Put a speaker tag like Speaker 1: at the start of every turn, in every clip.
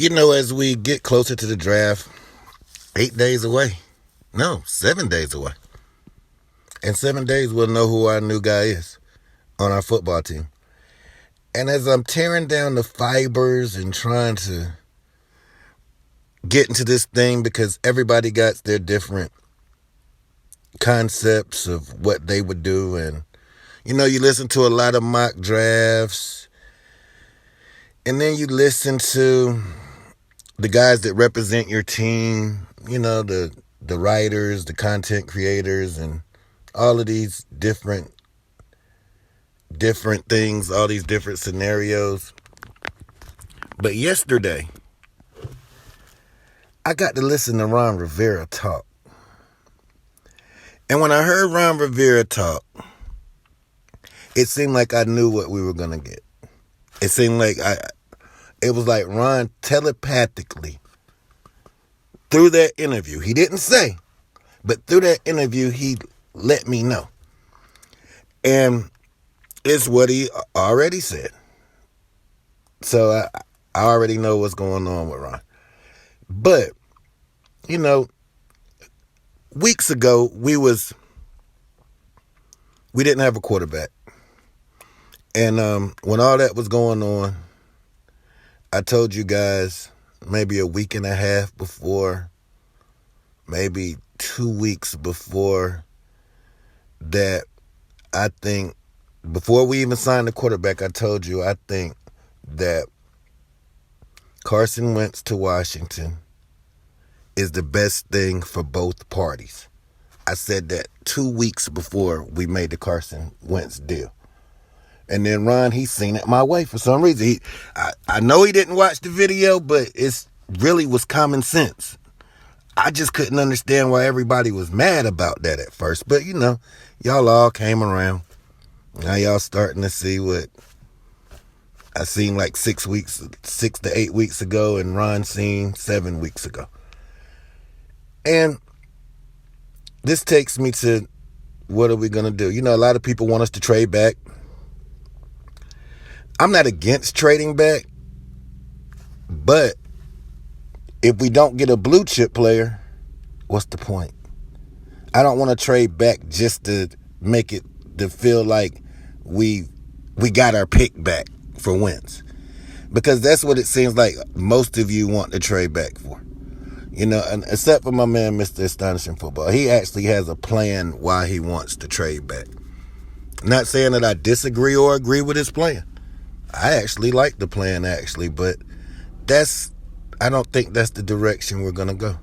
Speaker 1: As we get closer to the draft, 8 days away. No, 7 days away. In 7 days, we'll know who our new guy is on our football team. And as I'm tearing down the fibers and trying to get into this thing because everybody got their different concepts of what they would do. And, you listen to a lot of mock drafts. And then you listen to the guys that represent your team, the writers, the content creators, and all of these different things, all these different scenarios. But yesterday, I got to listen to Ron Rivera talk. And when I heard Ron Rivera talk, it seemed like I knew what we were going to get. It seemed like it was like Ron telepathically, through that interview, he didn't say, but through that interview, he let me know. And it's what he already said. So I already know what's going on with Ron. But, weeks ago, we didn't have a quarterback. And when all that was going on, I told you guys maybe a week and a half before, maybe 2 weeks before that, I think, before we even signed the quarterback, I told you I think that Carson Wentz to Washington is the best thing for both parties. I said that 2 weeks before we made the Carson Wentz deal. And then Ron, he's seen it my way for some reason. I know he didn't watch the video, but it really was common sense. I just couldn't understand why everybody was mad about that at first. But, y'all all came around. Now y'all starting to see what I seen like 6 to 8 weeks ago, and Ron seen 7 weeks ago. And this takes me to, what are we going to do? A lot of people want us to trade back. I'm not against trading back, but if we don't get a blue chip player, what's the point? I don't want to trade back just to make it to feel like we got our pick back for Wentz, because that's what it seems like most of you want to trade back for. And except for my man, Mr. Astonishing Football, he actually has a plan why he wants to trade back. Not saying that I disagree or agree with his plan. I actually like the plan, but I don't think that's the direction we're going to go.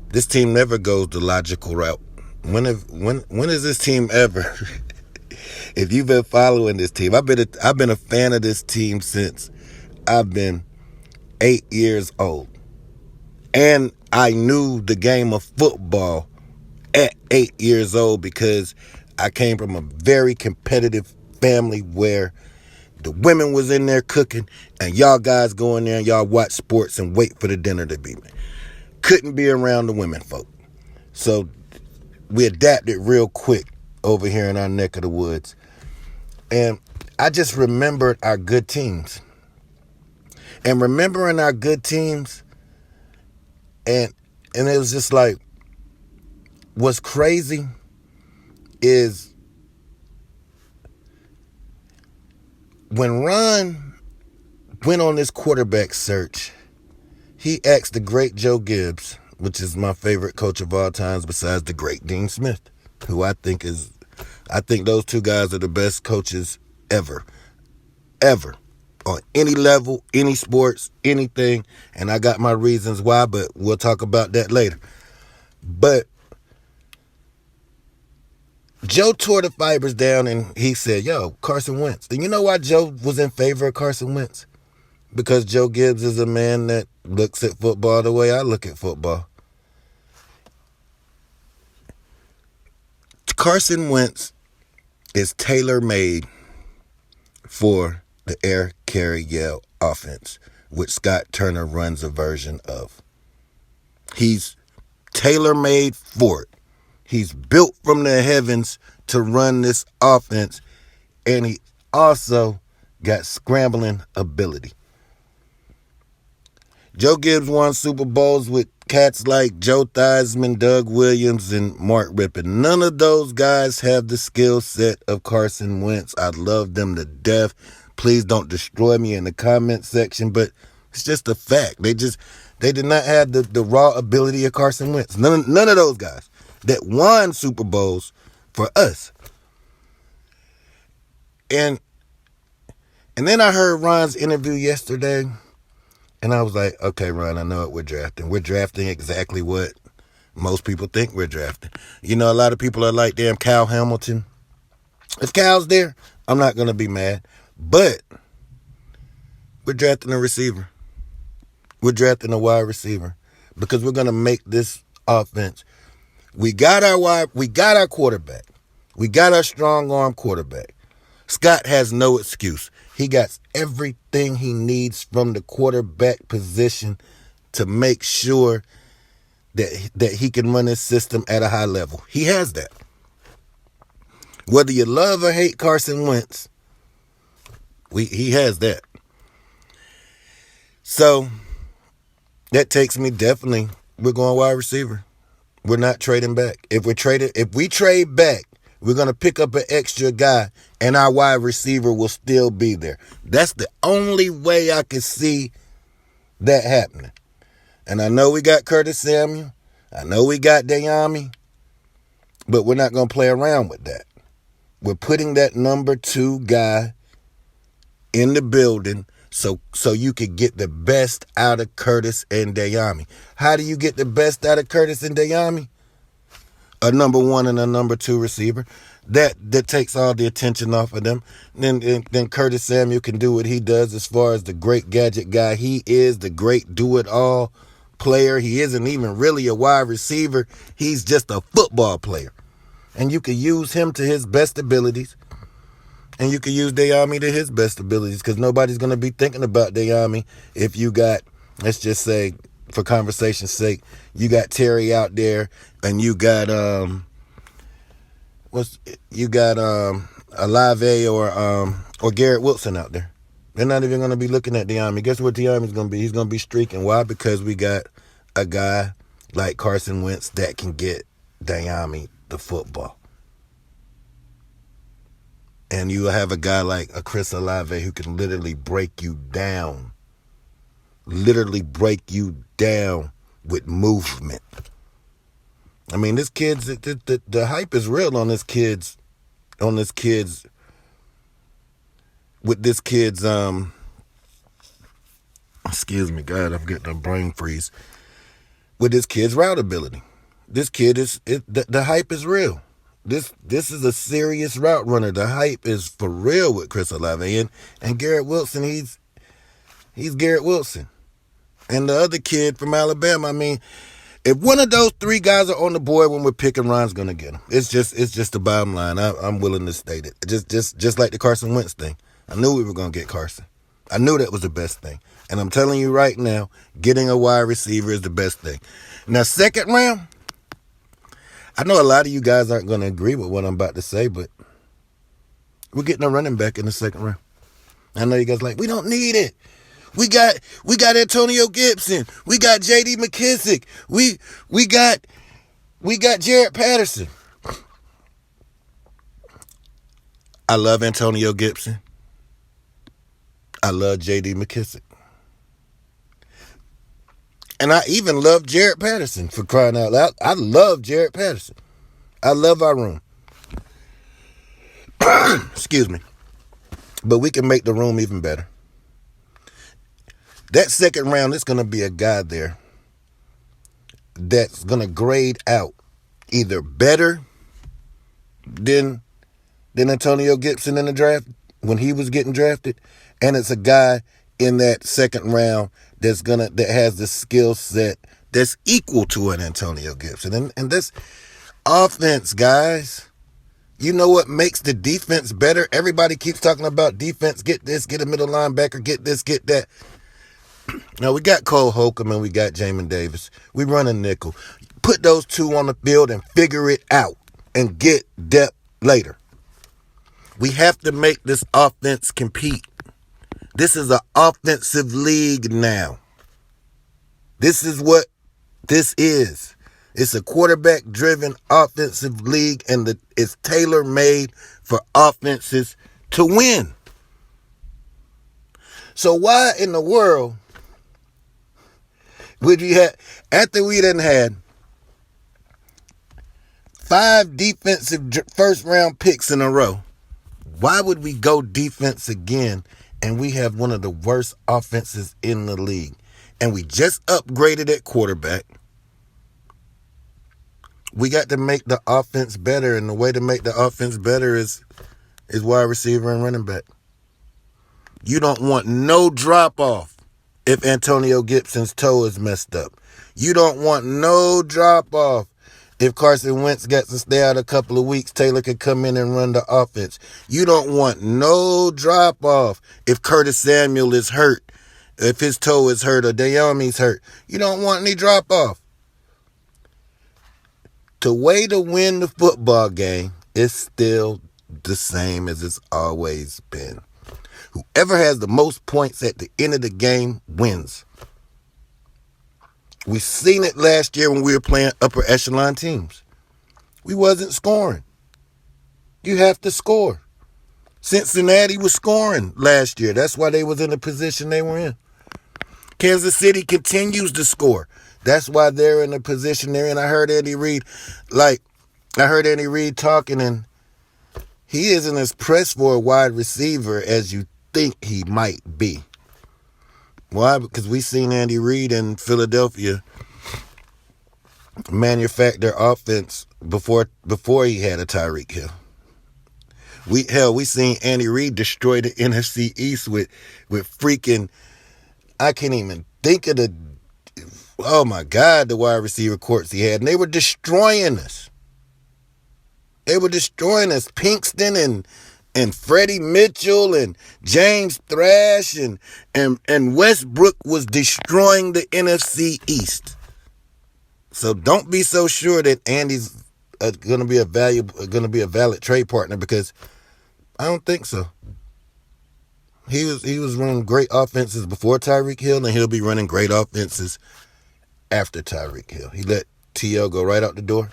Speaker 1: This team never goes the logical route. When is this team ever? If you've been following this team, I've been a fan of this team since I've been 8 years old. And I knew the game of football at 8 years old because I came from a very competitive family where the women was in there cooking, and y'all guys go in there and y'all watch sports and wait for the dinner to be made. Couldn't be around the women folk. So we adapted real quick over here in our neck of the woods. And I just remembered our good teams. And remembering our good teams, and it was just like, what's crazy is when Ron went on this quarterback search, he asked the great Joe Gibbs, which is my favorite coach of all times besides the great Dean Smith, who I think those two guys are the best coaches ever, on any level, any sports, anything. And I got my reasons why, but we'll talk about that later. But Joe tore the fibers down and he said, Carson Wentz. And you know why Joe was in favor of Carson Wentz? Because Joe Gibbs is a man that looks at football the way I look at football. Carson Wentz is tailor-made for the Air Carry Yell offense, which Scott Turner runs a version of. He's tailor-made for it. He's built from the heavens to run this offense, and he also got scrambling ability. Joe Gibbs won Super Bowls with cats like Joe Theismann, Doug Williams, and Mark Rippon. None of those guys have the skill set of Carson Wentz. I love them to death. Please don't destroy me in the comment section, but it's just a fact. They did not have the raw ability of Carson Wentz. None of those guys that won Super Bowls for us. And then I heard Ron's interview yesterday, and I was like, okay, Ron, I know what we're drafting. We're drafting exactly what most people think we're drafting. You know, a lot of people are like, damn, Kyle Hamilton. If Kyle's there, I'm not going to be mad. But we're drafting a receiver. We're drafting a wide receiver because we're going to make this offense. We got our quarterback. We got our strong arm quarterback. Scott has no excuse. He got everything he needs from the quarterback position to make sure that he can run his system at a high level. He has that. Whether you love or hate Carson Wentz, he has that. So that takes me definitely, we're going wide receiver. We're not trading back. If we trade back, we're going to pick up an extra guy and our wide receiver will still be there. That's the only way I can see that happening. And I know we got Curtis Samuel. I know we got Dayami. But we're not going to play around with that. We're putting that number 2 guy in the building so you could get the best out of Curtis and Dayami. How do you get the best out of Curtis and Dayami? A number 1 and a number 2 receiver. That takes all the attention off of them. Then Curtis Samuel can do what he does as far as the great gadget guy. He is the great do-it-all player. He isn't even really a wide receiver. He's just a football player. And you can use him to his best abilities. And you can use Dayami to his best abilities because nobody's going to be thinking about Dayami if you got, let's just say, for conversation's sake, you got Terry out there and you got Olave or Garrett Wilson out there. They're not even going to be looking at Dayami. Guess what Dayami's going to be? He's going to be streaking. Why? Because we got a guy like Carson Wentz that can get Dayami the football. And you have a guy like a Chris Olave who can literally break you down. Literally break you down with movement. I mean, this kid's the hype is real on this kid's excuse me, God, I'm getting a brain freeze. With this kid's route ability. This kid the hype is real. This is a serious route runner. The hype is for real with Chris Olave and Garrett Wilson. He's Garrett Wilson. And the other kid from Alabama, I mean, if one of those 3 guys are on the board when we're picking, Ron's gonna get them. It's just the bottom line. I'm willing to state it. Just like the Carson Wentz thing. I knew we were gonna get Carson. I knew that was the best thing. And I'm telling you right now, getting a wide receiver is the best thing. Now, second round, I know a lot of you guys aren't gonna agree with what I'm about to say, but we're getting a running back in the second round. I know you guys are like, we don't need it. We got Antonio Gibson. We got J.D. McKissick. We got Jaret Patterson. I love Antonio Gibson. I love J.D. McKissick. And I even love Jaret Patterson, for crying out loud. I love Jaret Patterson. I love our room. Excuse me. But we can make the room even better. That second round, it's going to be a guy there that's going to grade out either better than Antonio Gibson in the draft when he was getting drafted, and it's a guy in that second round that has the skill set that's equal to an Antonio Gibson. And this offense, guys, you know what makes the defense better? Everybody keeps talking about defense. Get this, get a middle linebacker, get this, get that. Now, we got Cole Holcomb and we got Jamin Davis. We run a nickel. Put those 2 on the field and figure it out and get depth later. We have to make this offense compete. This is an offensive league now. This is what this is. It's a quarterback-driven offensive league, and it's tailor-made for offenses to win. So why in the world would you have, after we done had 5 defensive first-round picks in a row, why would we go defense again and we have one of the worst offenses in the league? And we just upgraded at quarterback. We got to make the offense better, and the way to make the offense better is wide receiver and running back. You don't want no drop-off if Antonio Gibson's toe is messed up. You don't want no drop-off if Carson Wentz gets to stay out a couple of weeks. Taylor could come in and run the offense. You don't want no drop-off if Curtis Samuel is hurt, if his toe is hurt or Dayami's hurt. You don't want any drop-off. The way to win the football game is still the same as it's always been. Whoever has the most points at the end of the game wins. We seen it last year when we were playing upper echelon teams. We wasn't scoring. You have to score. Cincinnati was scoring last year. That's why they was in the position they were in. Kansas City continues to score. That's why they're in the position they're in. I heard Andy Reid talking, and he isn't as pressed for a wide receiver as you think he might be. Why? Because we seen Andy Reid in Philadelphia manufacture offense before he had a Tyreek Hill. We seen Andy Reid destroy the NFC East with freaking, I can't even think of the, oh my God, the wide receiver courts he had. And they were destroying us. Pinkston and Freddie Mitchell and James Thrash and Westbrook was destroying the NFC East. So don't be so sure that Andy's going to be a valid trade partner, because I don't think so. He was running great offenses before Tyreek Hill, and he'll be running great offenses after Tyreek Hill. He let T.O. go right out the door.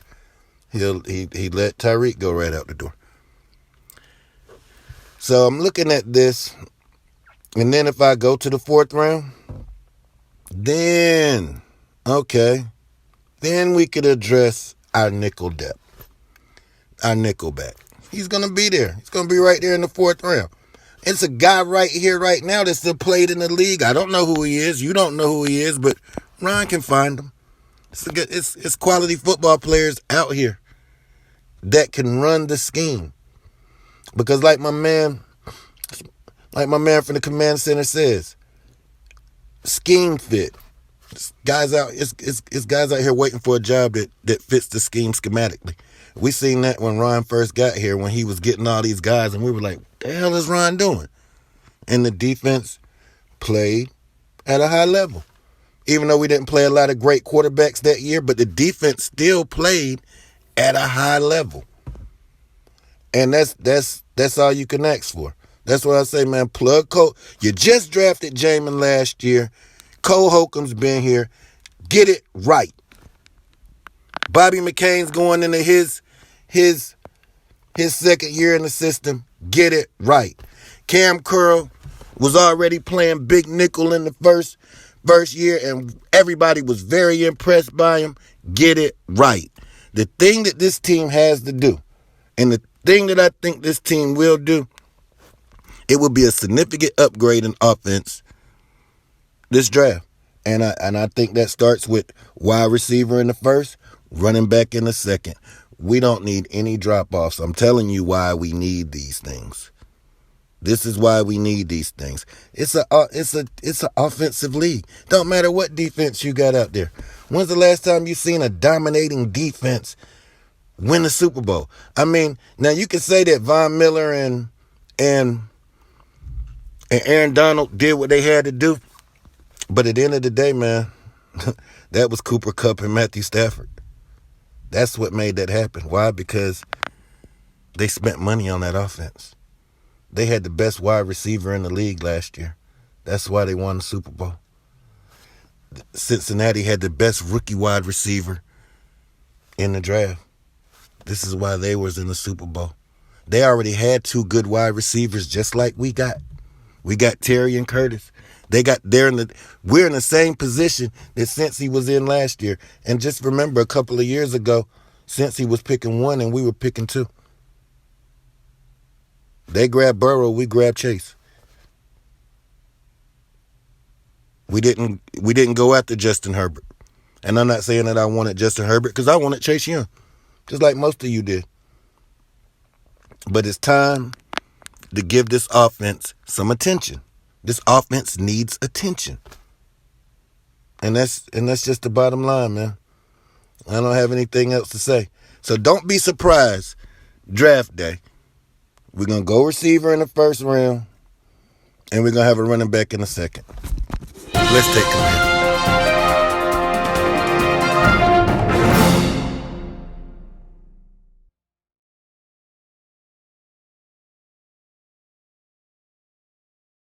Speaker 1: He let Tyreek go right out the door. So I'm looking at this, and then if I go to the 4th round, then we could address our nickel depth, our nickelback. He's going to be there. He's going to be right there in the 4th round. It's a guy right here, right now, that's still played in the league. I don't know who he is. You don't know who he is, but Ryan can find him. It's quality football players out here that can run the scheme. Because like my man from the command center says, scheme fit. It's guys out here waiting for a job that fits the scheme schematically. We seen that when Ron first got here, when he was getting all these guys, and we were like, what the hell is Ron doing? And the defense played at a high level. Even though we didn't play a lot of great quarterbacks that year, but the defense still played at a high level. And that's all you can ask for. That's what I say, man. Plug Cole. You just drafted Jamin last year. Cole Holcomb's been here. Get it right. Bobby McCain's going into his 2nd year in the system. Get it right. Cam Curl was already playing big nickel in the first year, and everybody was very impressed by him. Get it right. The thing that this team has to do, and the thing that I think this team will do, it will be a significant upgrade in offense this draft. And I think that starts with wide receiver in the 1st, running back in the 2nd. We don't need any drop-offs. I'm telling you why we need these things. This is why we need these things. It's a offensive league. Don't matter what defense you got out there. When's the last time you seen a dominating defense win the Super Bowl? I mean, now you can say that Von Miller and Aaron Donald did what they had to do, but at the end of the day, man, that was Cooper Kupp and Matthew Stafford. That's what made that happen. Why? Because they spent money on that offense. They had the best wide receiver in the league last year. That's why they won the Super Bowl. Cincinnati had the best rookie wide receiver in the draft. This is why they was in the Super Bowl. They already had two good wide receivers just like we got. We got Terry and Curtis. We're in the same position that Cincy was in last year. And just remember a couple of years ago, Cincy was picking one and we were picking two. They grabbed Burrow, we grabbed Chase. We didn't go after Justin Herbert. And I'm not saying that I wanted Justin Herbert because I wanted Chase Young, just like most of you did. But it's time to give this offense some attention. This offense needs attention. And that's just the bottom line, man. I don't have anything else to say. So don't be surprised. Draft day. We're going to go receiver in the first round, and we're going to have a running back in the second. Let's take command.